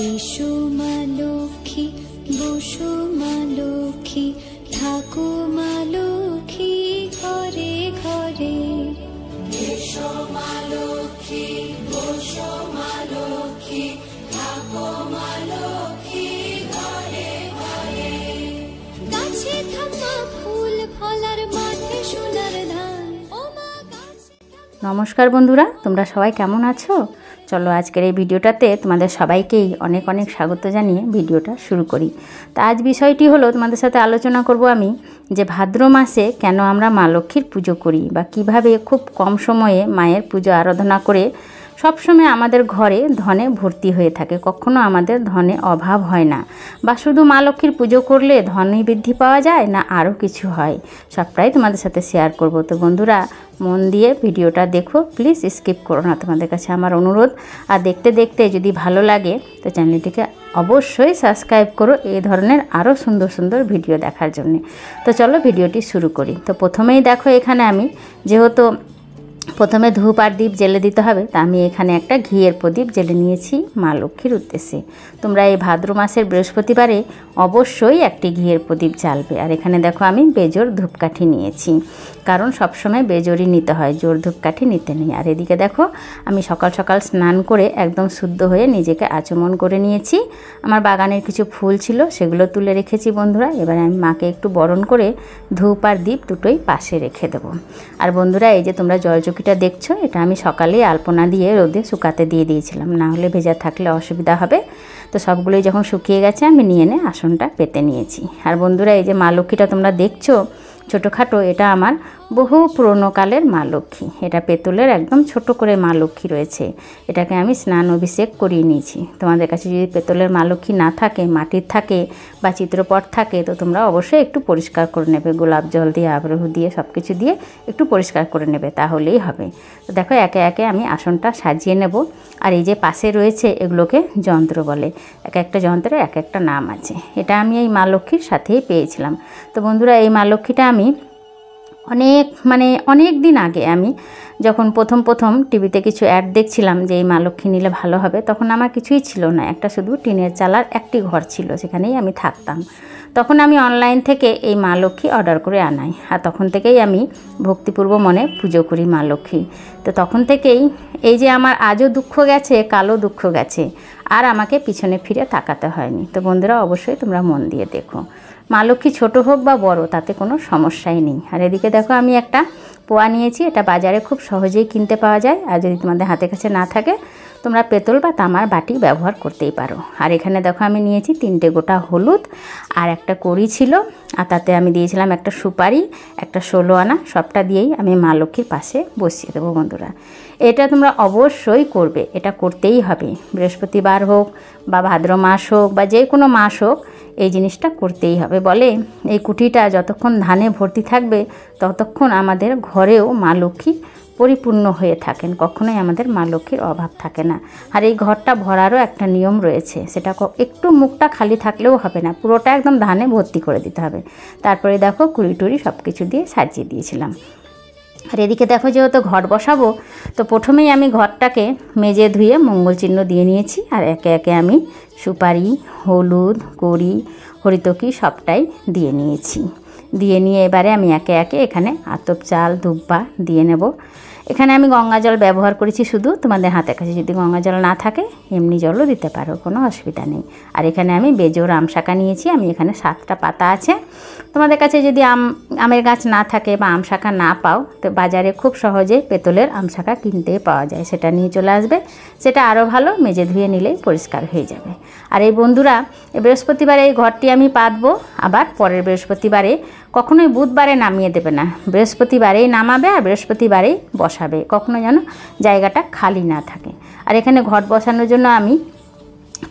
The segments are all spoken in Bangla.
এসো মা লক্ষ্মী, বসো মা লক্ষ্মী, থাকো মা লক্ষ্মী ঘরে ঘরে। এসো মা লক্ষ্মী, বসো মা লক্ষ্মী, থাকো মা লক্ষ্মী ঘরে ঘরে। গাছে থাকা ফুল ফলার, মাঠে সোনার ধান। নমস্কার বন্ধুরা, তোমরা সবাই কেমন আছো? চলো আজকের এই ভিডিওটাতে তোমাদের সবাইকেই অনেক অনেক স্বাগত জানিয়ে ভিডিওটা শুরু করি। তা আজ বিষয়টি হলো তোমাদের সাথে আলোচনা করব আমি যে ভাদ্র মাসে কেন আমরা মা লক্ষ্মীর পুজো করি বা কিভাবে খুব কম সময়ে মায়ের পুজো আরাধনা করে সবসময় আমাদের ঘরে ধনে ভর্তি হয়ে থাকে, কখনো আমাদের ধনে অভাব হয় না। বা শুধু মা লক্ষ্মীর পুজো করলে ধনে বৃদ্ধি পাওয়া যায় না আরও কিছু হয়, সবটাই তোমাদের সাথে শেয়ার করব। তো বন্ধুরা মন দিয়ে ভিডিওটা দেখো, প্লিজ স্কিপ করো না, তোমাদের কাছে আমার অনুরোধ। আর দেখতে দেখতে যদি ভালো লাগে তো চ্যানেলটিকে অবশ্যই সাবস্ক্রাইব করো এই ধরনের আরও সুন্দর সুন্দর ভিডিও দেখার জন্য। তো চলো ভিডিওটি শুরু করি। তো প্রথমেই দেখো এখানে আমি যেহেতু প্রথমে ধূপ আর দীপ জেলে দিতে হবে, তা আমি এখানে একটা ঘিয়ের প্রদীপ জেলে নিয়েছি মা লক্ষ্মীর উদ্দেশ্যে। তোমরা এই ভাদ্র মাসের বৃহস্পতিবারে অবশ্যই একটি ঘিয়ের প্রদীপ জ্বালবে। আর এখানে দেখো আমি বেজোড় ধূপকাঠি নিয়েছি, কারণ সবসময় বেজোড়ই নিতে হয়, জোর ধূপকাঠি নিতে নেই। আর এদিকে দেখো আমি সকাল সকাল স্নান করে একদম শুদ্ধ হয়ে নিজেকে আচমন করে নিয়েছি। আমার বাগানের কিছু ফুল ছিল সেগুলো তুলে রেখেছি বন্ধুরা। এবারে আমি মাকে একটু বরণ করে ধূপ আর দীপ দুটোই পাশে রেখে দেবো। আর বন্ধুরা এই যে তোমরা জলচকিটা দেখছো, এটা আমি সকালেই আলপনা দিয়ে রোদে শুকাতে দিয়ে দিয়েছিলাম, না হলে ভেজা থাকলে অসুবিধা হবে। তো সবগুলোই যখন শুকিয়ে গেছে আমি নিয়ে এনে আসনটা পেতে নিয়েছি। আর বন্ধুরা এই যে মা লক্ষ্মীটা তোমরা দেখছো ছোটোখাটো, এটা আমার বহু পুরনো কালের মা লক্ষ্মী। এটা পেতলের একদম ছোট করে মা লক্ষ্মী রয়েছে। এটাকে আমি স্নান অভিষেক করিয়ে নিয়েছি। তোমাদের কাছে যদি পেতলের মা লক্ষ্মী না থাকে, মাটির থাকে বা চিত্রপট থাকে, তো তোমরা অবশ্যই একটু পরিষ্কার করে নেবে, গোলাপ জল দিয়ে আবরু দিয়ে সব কিছু দিয়ে একটু পরিষ্কার করে নেবে, তাহলেই হবে। তো দেখো একে একে আমি আসনটা সাজিয়ে নেব। আর এই যে পাশে রয়েছে এগুলোকে যন্ত্র বলে, এক একটা যন্ত্রের এক একটা নাম আছে। এটা আমি এই মা লক্ষ্মীর সাথেই পেয়েছিলাম। তো বন্ধুরা এই মা লক্ষ্মীটা আমি অনেক দিন আগে আমি যখন প্রথম টিভিতে কিছু অ্যাড দেখছিলাম যে এই মা লক্ষ্মী নিলে ভালো হবে, তখন আমার কিছুই ছিল না, একটা শুধু টিনের চালার একটি ঘর ছিল, সেখানেই আমি থাকতাম। তখন আমি অনলাইন থেকে এই মা লক্ষ্মী অর্ডার করে আনাই, আর তখন থেকেই আমি ভক্তিপূর্ব মনে পুজো করি মা লক্ষ্মী। তো তখন থেকেই এই যে আমার আজও দুঃখ গেছে, কালো দুঃখ গেছে, আর আমাকে পিছনে ফিরে তাকাতে হয়নি। তো বন্ধুরা অবশ্যই তোমরা মন দিয়ে দেখো, মা লক্ষ্মী ছোটো হোক বা বড় তাতে কোনো সমস্যাই নেই। আর এদিকে দেখো আমি একটা পোয়া নিয়েছি, এটা বাজারে খুব সহজেই কিনতে পাওয়া যায়। আর যদি তোমাদের হাতের কাছে না থাকে তোমরা পেতল বা তামার বাটি ব্যবহার করতেই পারো। আর এখানে দেখো আমি নিয়েছি 3টে গোটা হলুদ আর একটা কড়ি ছিল, আর তাতে আমি দিয়েছিলাম একটা সুপারি, একটা 16 আনা, সবটা দিয়েই আমি মা লক্ষ্মীর পাশে বসিয়ে দেবো বন্ধুরা। এটা তোমরা অবশ্যই করবে, এটা করতেই হবে, বৃহস্পতিবার হোক বা ভাদ্র মাস হোক বা যে কোনো মাস হোক, এই জিনিসটা করতেই হবে। বলে এই কুঠিটা যতক্ষণ ধানে ভর্তি থাকবে ততক্ষণ আমাদের ঘরেও মা লক্ষ্মী পরিপূর্ণ হয়ে থাকেন, কখনোই আমাদের মা লক্ষ্মীর অভাব থাকে না। আর এই ঘরটা ভরারও একটা নিয়ম রয়েছে, সেটা একটু মুখটা খালি থাকলেও হবে না, পুরোটা একদম ধানে ভর্তি করে দিতে হবে। তারপরে দেখো কুড়ি টুড়ি সব কিছু দিয়ে সাজিয়ে দিয়েছিলাম। আর এদিকে দেখো যেহেতু ঘট বসাবো, তো প্রথমেই আমি ঘরটাকে মেজে ধুয়ে মঙ্গল চিহ্ন দিয়ে নিয়েছি। আর একে একে আমি সুপারি, হলুদ, কড়ি, হরিতকি সবটাই দিয়ে নিয়েছি। দিয়ে নিয়ে এবারে আমি একে একে এখানে আতপ চাল ধূপবা দিয়ে নেব। এখানে আমি গঙ্গা জল ব্যবহার করেছি শুধু, তোমাদের হাতের কাছে যদি গঙ্গা জল না থাকে এমনি জলও দিতে পারো, কোনো অসুবিধা নেই। আর এখানে আমি বেজোড় আম শাঁকা নিয়েছি, আমি এখানে 7টা পাতা আছে। তোমাদের কাছে যদি আমের গাছ না থাকে বা আম শাঁকা না পাও, তো বাজারে খুব সহজে পেতলের আম শাঁকা কিনতেই পাওয়া যায়, সেটা নিয়ে চলে আসবে, সেটা আরও ভালো, মেজে ধুয়ে নিলেই পরিষ্কার হয়ে যাবে। আর এই বন্ধুরা বৃহস্পতিবারে এই ঘরটি আমি পাতবো, আবার পরের বৃহস্পতিবারে, কখনোই বুধবারে নামিয়ে দেবে না, বৃহস্পতিবারেই নামাবে আর বৃহস্পতিবারেই বসাবে, কখনো যেন জায়গাটা খালি না থাকে। আর এখানে ঘট বসানোর জন্য আমি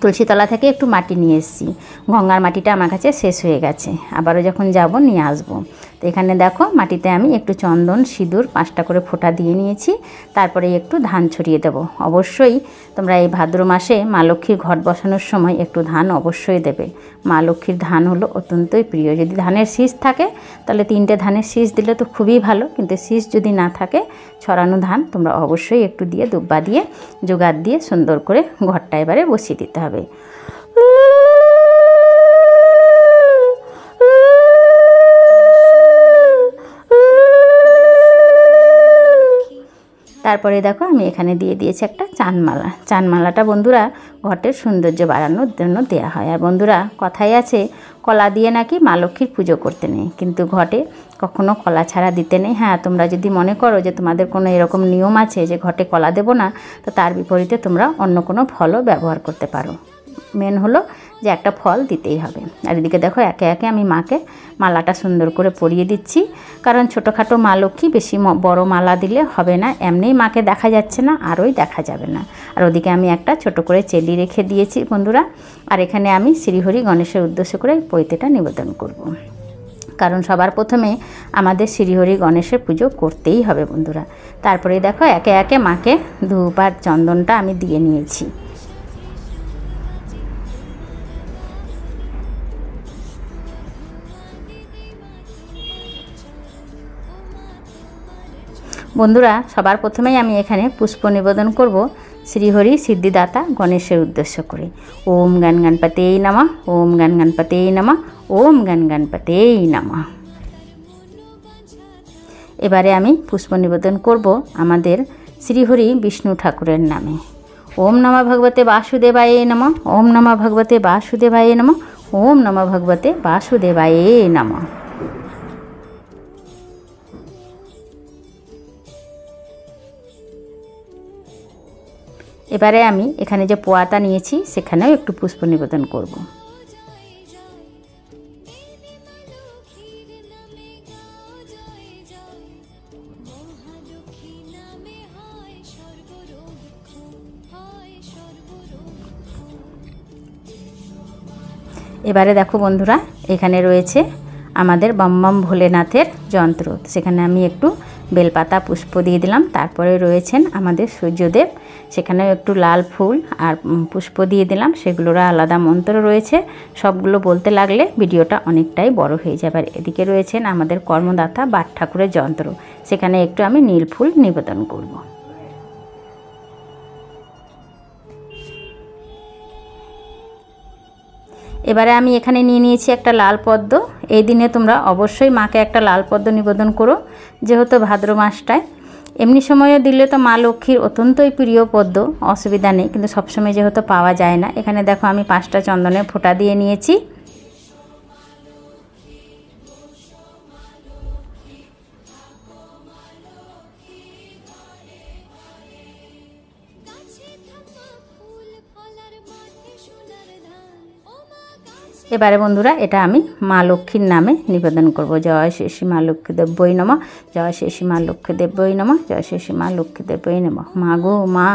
তুলসীতলা থেকে একটু মাটি নিয়ে এসেছি, গঙ্গার মাটিটা আমার কাছে শেষ হয়ে গেছে, আবারও যখন যাব নিয়ে আসবো। তো এখানে দেখো মাটিতে আমি একটু চন্দন সিঁদুর 5টা করে ফোঁটা দিয়ে নিয়েছি। তারপরে একটু ধান ছড়িয়ে দেব। অবশ্যই তোমরা এই ভাদ্র মাসে মা লক্ষ্মীর ঘট বসানোর সময় একটু ধান অবশ্যই দেবে। মা লক্ষ্মীর ধান হলো অত্যন্তই প্রিয়। যদি ধানের শীষ থাকে তাহলে 3টে ধানের শীষ দিলে তো খুবই ভালো, কিন্তু শীষ যদি না থাকে ছড়ানো ধান তোমরা অবশ্যই একটু দিয়ে দুব্বা দিয়ে জোগাড় দিয়ে সুন্দর করে ঘরটা এবারে বসিয়ে দিতে হবে। তারপরে দেখো আমি এখানে দিয়ে দিয়েছি একটা চানমালা। চানমালাটা বন্ধুরা ঘটের সৌন্দর্য বাড়ানোর জন্য দেওয়া হয়। আর বন্ধুরা কথাই আছে কলা দিয়ে নাকি মা লক্ষ্মীর পুজো করতে নেই, কিন্তু ঘটে কখনো কলা ছাড়া দিতে নেই। হ্যাঁ, তোমরা যদি মনে করো যে তোমাদের কোনো এরকম নিয়ম আছে যে ঘটে কলা দেবো না, তো তার বিপরীতে তোমরা অন্য কোনো ফলও ব্যবহার করতে পারো। মেন হলো যে একটা ফল দিতেই হবে। আর এদিকে দেখো একে একে আমি মাকে মালাটা সুন্দর করে পরিয়ে দিচ্ছি, কারণ ছোটোখাটো মা লক্ষ্মী বেশি বড় মালা দিলে হবে না, এমনিই মাকে দেখা যাচ্ছে না, আরোই দেখা যাবে না। আর ওদিকে আমি একটা ছোট করে চেলি রেখে দিয়েছি বন্ধুরা। আর এখানে আমি শ্রীহরি গণেশের উদ্দেশ্য করে পৈতেটা নিবেদন করব, কারণ সবার প্রথমে আমাদের শ্রীহরি গণেশের পুজো করতেই হবে বন্ধুরা। তারপরে দেখো একে একে মাকে ধূপ আর চন্দনটা আমি দিয়ে নিয়েছি। বন্ধুরা সবার প্রথমেই আমি এখানে পুষ্প নিবেদন করব শ্রীহরি সিদ্ধিদাতা গণেশের উদ্দেশ্য করে। ওম গণ গণপতেই নমঃ, ওম গণ গণপতেই নমঃ, ওম গণ গণপতেই নমঃ। এবারে আমি পুষ্প নিবেদন করব আমাদের শ্রীহরি বিষ্ণু ঠাকুরের নামে। ওম নমঃ ভগবতে বাসুদেবায় নমঃ, ওম নমঃ ভগবতে বাসুদেবায় নমঃ, ওম নমঃ ভগবতে বাসুদেবায় নমঃ। এবারে আমি এখানে যে পোয়াটা নিয়েছি সেখানেও একটু পুষ্প নিবেদন করব। এবারে দেখো বন্ধুরা এখানে রয়েছে আমাদের বম বম ভোলেনাথের যন্ত্র, সেখানে আমি একটু বেলপাতা পুষ্প দিয়ে দিলাম। তারপরে রয়েছেন আমাদের সূর্যদেব, সেখানেও একটু লাল ফুল আর পুষ্প দিয়ে দিলাম। সেগুলোর আলাদা মন্ত্র রয়েছে, সবগুলো বলতে লাগলে ভিডিওটা অনেকটাই বড় হয়ে যাবে। আর এদিকে রয়েছেন আমাদের কর্মদাতা বাট ঠাকুরের যন্ত্র, সেখানে একটু আমি নীল ফুল নিবেদন করব। এবারে আমি এখানে নিয়ে নিয়েছি একটা লাল পদ্ম। এই দিনে তোমরা অবশ্যই মাকে একটা লাল পদ্ম নিবেদন করো, যেহেতু ভাদ্র মাসটায়। এমনি সময়ও দিলে তো মা লক্ষ্মীর অত্যন্তই প্রিয় পদ্ম, অসুবিধা নেই, কিন্তু সবসময় যেহেতু পাওয়া যায় না। এখানে দেখো আমি 5টা চন্দনের ফোঁটা দিয়ে নিয়েছি। এবারে বন্ধুরা এটা আমি মা লক্ষ্মীর নামে নিবেদন করব। জয় শ্রী মা লক্ষ্মী দেব্যই নমঃ, জয় শ্রী মা লক্ষ্মী দেব্যই নমঃ, জয় শ্রী মা লক্ষ্মী দেব্যই নমঃ। মা গো মা,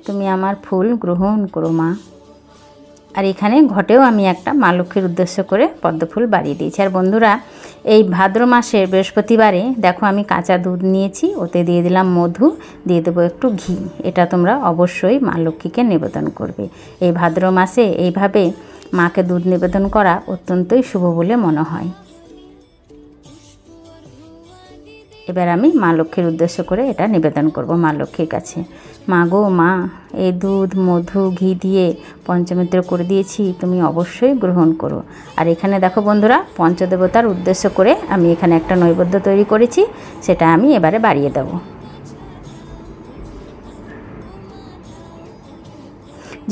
তুমি আমার ফুল গ্রহণ করো মা। আর এখানে ঘটেও আমি একটা মা লক্ষ্মীর উদ্দেশ্য করে পদ্ম ফুল বাড়িয়ে দিয়েছি। আর বন্ধুরা এই ভাদ্র মাসের বৃহস্পতিবারে দেখো আমি কাঁচা দুধ নিয়েছি, ওতে দিয়ে দিলাম মধু, দিয়ে দেবো একটু ঘি। এটা তোমরা অবশ্যই মা লক্ষ্মীকে নিবেদন করবে। এই ভাদ্র মাসে এইভাবে মাকে দুধ নিবেদন করা অত্যন্তই শুভ বলে মনে হয়। এবার আমি মা লক্ষ্মীর উদ্দেশ্য করে এটা নিবেদন করব মা লক্ষ্মীর কাছে। মা গো মা, এই দুধ মধু ঘি দিয়ে পঞ্চমিত্র করে দিয়েছি, তুমি অবশ্যই গ্রহণ করো। আর এখানে দেখো বন্ধুরা পঞ্চদেবতার উদ্দেশ্য করে আমি এখানে একটা নৈবেদ্য তৈরি করেছি, সেটা আমি এবারে বাড়িয়ে দেব।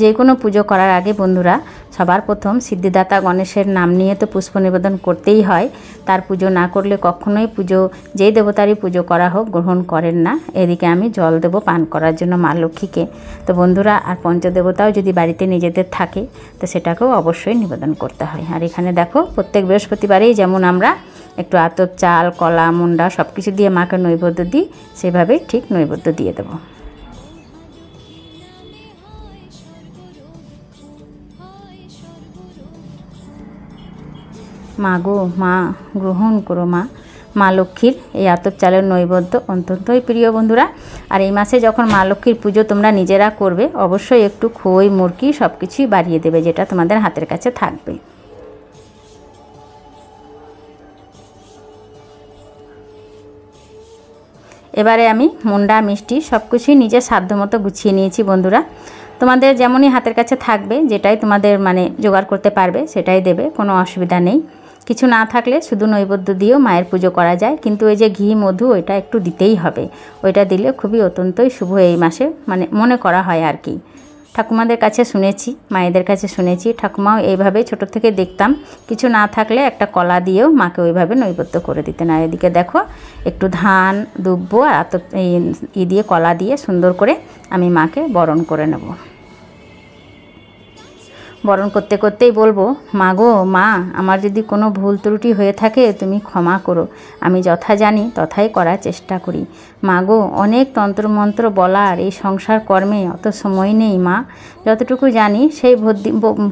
যে কোনো পুজো করার আগে বন্ধুরা সবার প্রথম সিদ্ধিদাতা গণেশের নাম নিয়ে তো পুষ্প নিবেদন করতেই হয়। তার পুজো না করলে কখনোই পুজো, যেই দেবতারই পুজো করা হোক, গ্রহণ করেন না। এদিকে আমি জল দেবো পান করার জন্য মা লক্ষ্মীকে। তো বন্ধুরা আর পঞ্চদেবতাও যদি বাড়িতে নিজেদের থাকে তো সেটাকেও অবশ্যই নিবেদন করতে হয়। আর এখানে দেখো প্রত্যেক বৃহস্পতিবারেই যেমন আমরা একটু আতপ চাল কলা মুন্ডা সব কিছু দিয়ে মাকে নৈবেদ্য দিই, সেভাবেই ঠিক নৈবেদ্য দিয়ে দেবো। মা গো মা, গ্রহণ করো মা, মা লক্ষ্মীর এই আতপ চালের নৈবেদ্য অত্যন্তই প্রিয় বন্ধুরা। আর এই মাসে যখন মা লক্ষ্মীর পুজো তোমরা নিজেরা করবে, অবশ্যই একটু খই মুরকি সব কিছুই বাড়িয়ে দেবে, যেটা তোমাদের হাতের কাছে থাকবে। এবারে আমি মুন্ডা মিষ্টি সব কিছুই নিজের সাধ্যমতো গুছিয়ে নিয়েছি বন্ধুরা। তোমাদের যেমনই হাতের কাছে থাকবে, যেটাই তোমাদের মানে জোগাড় করতে পারবে সেটাই দেবে, কোনো অসুবিধা নেই। কিছু না থাকলে শুধু নৈবেদ্য দিয়েও মায়ের পুজো করা যায়, কিন্তু ওই যে ঘি মধু ওইটা একটু দিতেই হবে, ওইটা দিলে খুবই অত্যন্তই শুভ এই মাসে মানে মনে করা হয় আর কি। ঠাকুমাদের কাছে শুনেছি, মায়েদের কাছে শুনেছি, ঠাকুমাও এইভাবে ছোটো থেকে দেখতাম, কিছু না থাকলে একটা কলা দিয়েও মাকে ওইভাবে নৈবেদ্য করে দিতেন। আর এদিকে দেখো একটু ধান দুব্ব আর এই দিয়ে কলা দিয়ে সুন্দর করে আমি মাকে বরণ করে নেব। বরণ করতে করতেই বলবো, মা গো মা, আমার যদি কোনো ভুল ত্রুটি হয়ে থাকে তুমি ক্ষমা করো, আমি যথা জানি তথাই করার চেষ্টা করি। মা গো, অনেক তন্ত্রমন্ত্র বলার এই সংসার কর্মে অত সময় নেই মা, যতটুকু জানি সেই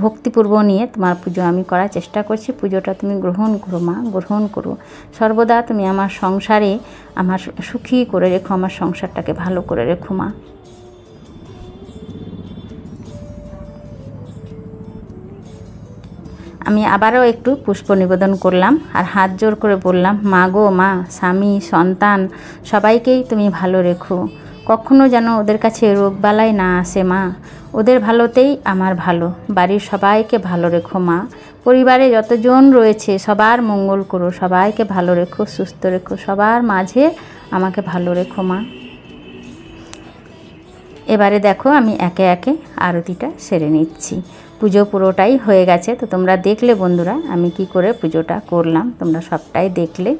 ভক্তিপূর্ব নিয়ে তোমার পুজো আমি করার চেষ্টা করছি, পুজোটা তুমি গ্রহণ করো মা, গ্রহণ করো। সর্বদা তুমি আমার সংসারে আমার সুখী করে রেখো, আমার সংসারটাকে ভালো করে রেখো মা। আমি আবারও একটু পুষ্প নিবেদন করলাম আর হাত জোর করে বললাম, মা গো মা, স্বামী সন্তান সবাইকেই তুমি ভালো রেখো, কখনো যেন ওদের কাছে রোগবালাই না আসে মা, ওদের ভালোতেই আমার ভালো, বাড়ির সবাইকে ভালো রেখো মা, পরিবারে যতজন রয়েছে সবার মঙ্গল করো, সবাইকে ভালো রেখো, সুস্থ রেখো, সবার মাঝে আমাকে ভালো রেখো মা। এবারে দেখো আমি একে একে আরতিটা সেরে নিচ্ছি। পুজো পুরোটাই হয়ে গেছে, তো তোমরা দেখলে বন্ধুরা আমি কি করে পুজোটা করলাম, তোমরা সবটাই দেখলে।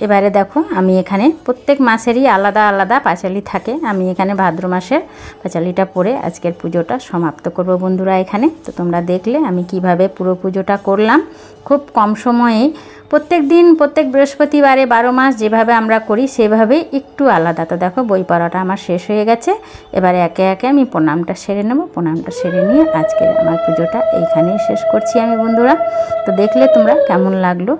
এবারে দেখো আমি এখানে প্রত্যেক মাসেরই আলাদা আলাদা পাঁচালি থাকে, আমি এখানে ভাদ্র মাসের পাঁচালিটা পরে আজকের পুজোটা সমাপ্ত করব বন্ধুরা এখানে। তো তোমরা দেখলে আমি কিভাবে পুরো পুজোটা করলাম খুব কম সময়ে। প্রত্যেক দিন প্রত্যেক বৃহস্পতিবারে 12 মাস যেভাবে আমরা করি সেভাবেই একটু আলাদা। তো দেখো বই পড়াটা আমার শেষ হয়ে গেছে, এবারে একে একে আমি প্রণামটা সেরে নেব। প্রণামটা সেরে নিয়ে আজকের আমার পুজোটা এইখানেই শেষ করছি আমি বন্ধুরা। তো দেখলে তোমরা কেমন লাগলো,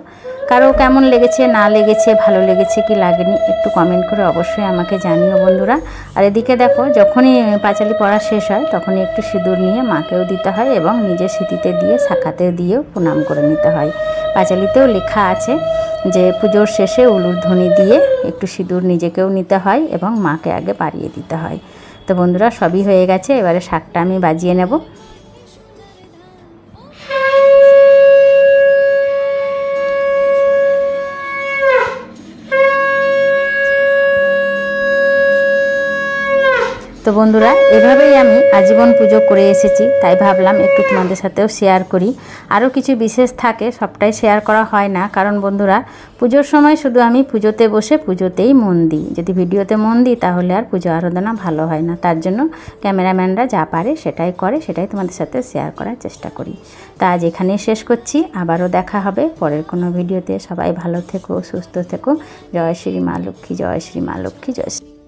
কারো কেমন লেগেছে না লেগেছে, ভালো লেগেছে কি লাগেনি একটু কমেন্ট করে অবশ্যই আমাকে জানিও বন্ধুরা। আর এদিকে দেখো যখনই পাঁচালি পড়া শেষ হয় তখনই একটু সিঁদুর নিয়ে মাকেও দিতে হয় এবং নিজের স্মৃতিতে দিয়ে শাখাতে দিয়েও প্রণাম করে নিতে হয়। পাঁচালিতেও লেখা আছে যে পুজোর শেষে উলুধ্বনি দিয়ে একটু সিঁদুর নিজেকেও নিতে হয় এবং মাকে আগে বাড়িয়ে দিতে হয়। তো বন্ধুরা সবই হয়ে গেছে, এবারে শাকটা আমি বাজিয়ে নেব। তো বন্ধুরা এভাবেই আমি আজীবন পুজো করে এসেছি, তাই ভাবলাম একটু তোমাদের সাথেও শেয়ার করি। আরও কিছু বিশেষ থাকে, সবটাই শেয়ার করা হয় না, কারণ বন্ধুরা পুজোর সময় শুধু আমি পুজোতে বসে পুজোতেই মন দিই। যদি ভিডিওতে মন দিই তাহলে আর পুজো আরাধনা ভালো হয় না, তার জন্য ক্যামেরাম্যানরা যা পারে সেটাই করে, সেটাই তোমাদের সাথে শেয়ার করার চেষ্টা করি। তা আজ এখানেই শেষ করছি, আবারও দেখা হবে পরের কোনো ভিডিওতে। সবাই ভালো থেকো, সুস্থ থেকো। জয় শ্রী মা লক্ষ্মী, জয় শ্রী মা লক্ষ্মী, জয় শ্রী।